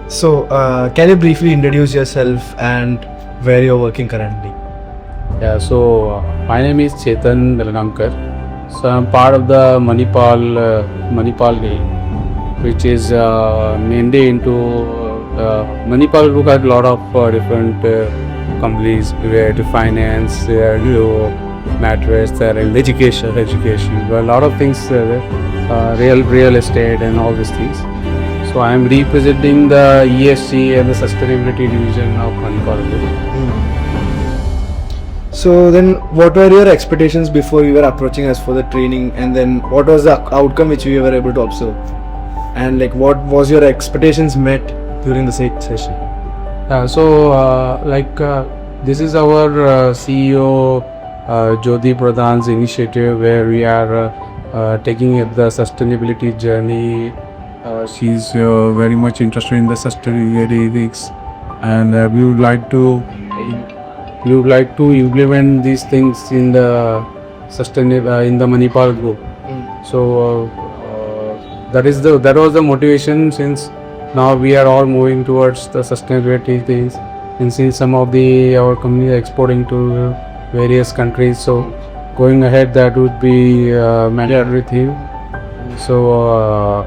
So, can you briefly introduce yourself and where you're working currently? Yeah, so my name is Chetan. So I'm part of the Manipal Group, which is mainly into Manipal Group has a lot of different companies where to finance, to mattress, and education, a lot of things, real estate and all these things. So I'm representing the ESG and the sustainability division of Manipal Group. So then, what were your expectations before you were approaching us for the training, and then what was the outcome which you were able to observe, and like what was your expectations met during the session? This is our CEO Jyoti Pradhan's initiative where we are taking up the sustainability journey. She's very much interested in the sustainability ethics, and we would like to implement these things in the in the Manipal Group. So that was the motivation, since now we are all moving towards the sustainability things, and since some of our companies are exporting to various countries, so going ahead that would be mandatory thing. So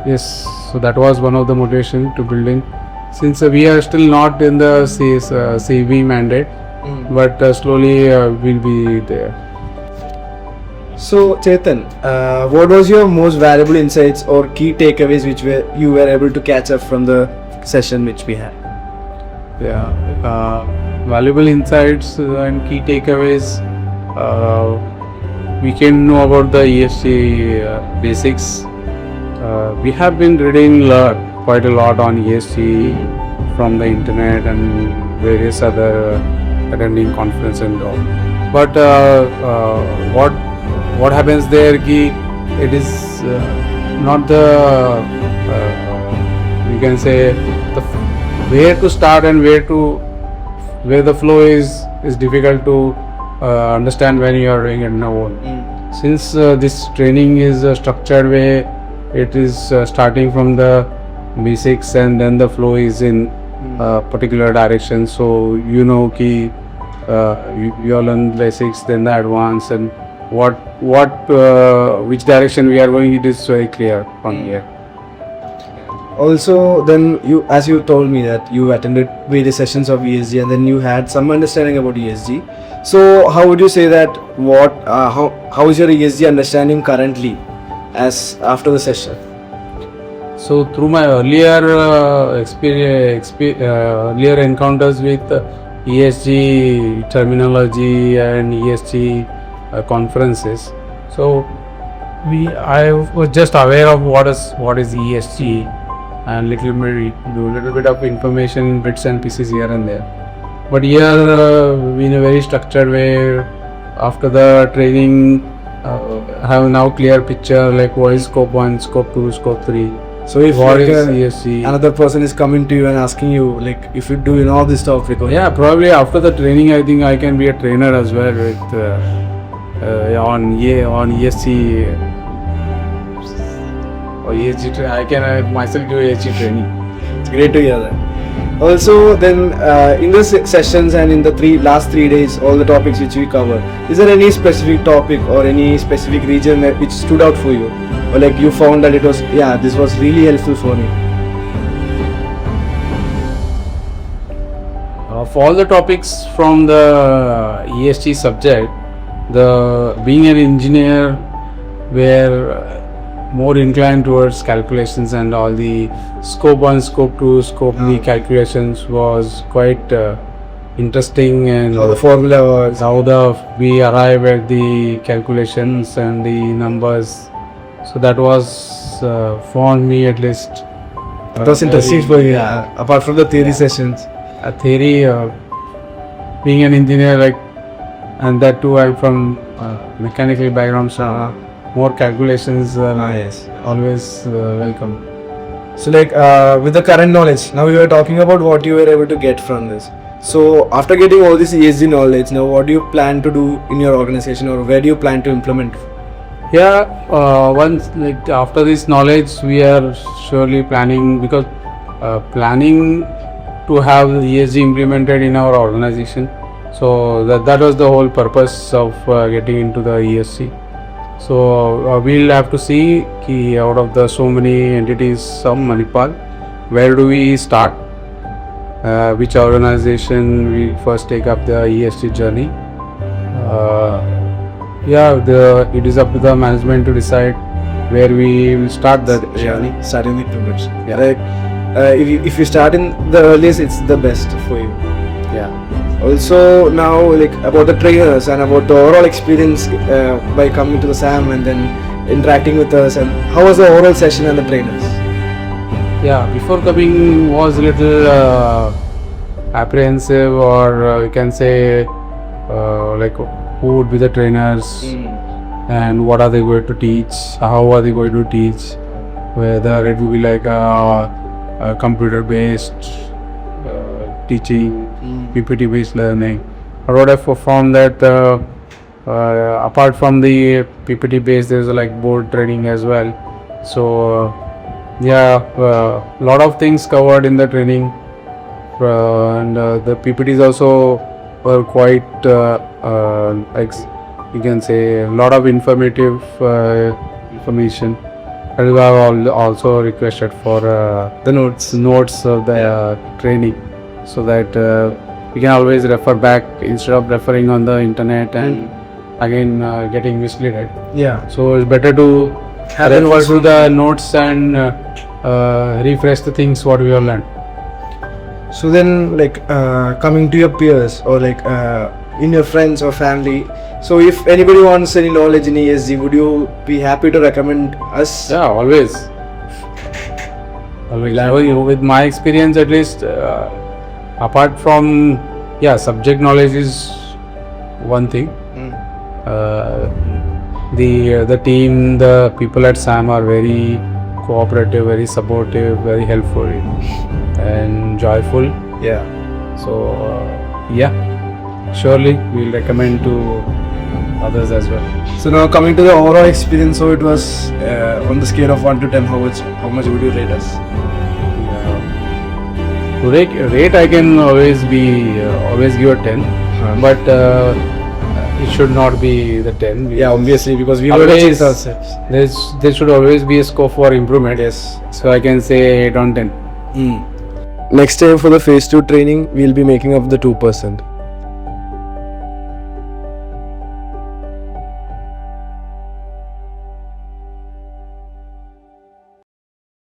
yes, so that was one of the motivation to building, since we are still not in the CV mandate, but slowly we'll be there. So Chetan, what was your most valuable insights or key takeaways which you were able to catch up from the session which we had? Yeah, valuable insights and key takeaways. We can know about the ESG basics. We have been reading quite a lot on ESG from the internet and various other attending conference and all. But what happens there? It is not the you can say the where to start and where the flow is difficult to understand when you are doing it now. Since this training is a structured way, it is starting from the basics and then the flow is in particular direction. So you know you all learn basics, then the advanced, and which direction we are going, it is very clear from here. Also, then as you told me that you attended various sessions of ESG and then you had some understanding about ESG. So how would you say that how is your ESG understanding currently as after the session? So through my earlier earlier encounters with ESG terminology and ESG conferences, so I was just aware of what is ESG and little bit of information, bits and pieces here and there. But here in a very structured way, after the training, have now clear picture like what is scope 1, scope 2, scope 3. So if what is ESG? Another person is coming to you and asking you like if you do all this stuff, yeah, probably after the training I think I can be a trainer as well with on ESG or ESG. I can myself do ESG training. It's great to hear that. Also, then in the sessions and in the last 3 days, all the topics which we cover, is there any specific topic or any specific region which stood out for you, or like you found that this was really helpful for me? For all the topics from the ESG subject, being an engineer, where more inclined towards calculations and all the scope 1, scope 2, scope 3 calculations was quite interesting, and how the formula was, how we arrive at the calculations and the numbers. So that was for me at least. It was interesting for you, apart from the theory sessions. A theory, being an engineer, and that too I'm from mechanical background, so more calculations yes, always welcome. So with the current knowledge, now we were talking about what you were able to get from this. So after getting all this ESG knowledge, now what do you plan to do in your organization, or where do you plan to implement? Yeah, once after this knowledge, we are surely planning, because planning to have ESG implemented in our organization. So that was the whole purpose of getting into the ESG. So we'll have to see ki out of the so many entities of Manipal, where do we start? Which organization we first take up the ESG journey? It is up to the management to decide where we will start that journey. Starting the improvements. Yeah. Like, if you start in the earliest, it's the best for you. Yeah. Also now, like, about the trainers and about the overall experience by coming to the SAM and then interacting with us, and how was the overall session and the trainers? Yeah, before coming was a little apprehensive, or you can say like who would be the trainers and what are they going to teach, how are they going to teach, whether it will be like a computer based teaching, PPT based learning, or what I found that apart from the PPT based, there's like board training as well. So a lot of things covered in the training, and the PPTs also were quite you can say a lot of informative information. And we have also requested for The notes. notes of the training, so that we can always refer back instead of referring on the internet and again getting misled. Yeah. So it's better to Have them refer also- to the notes and refresh the things what we have learned. So then, like, coming to your peers or like in your friends or family, so if anybody wants any knowledge in ESG, would you be happy to recommend us? Yeah, always. With my experience, at least, apart from subject knowledge is one thing. The team, the people at SAM are very cooperative, very supportive, very helpful and joyful. Yeah. So surely we'll recommend to others as well. So now coming to the overall experience, so it was on the scale of 1 to 10, how much would you rate us? To rate I can always give a 10, but it should not be the 10. Yeah, obviously, because we Always- were chase ourselves. There should always be a scope for improvement. Yes. So I can say 8 on 10. Next time for the phase 2 training, we'll be making up the 2%.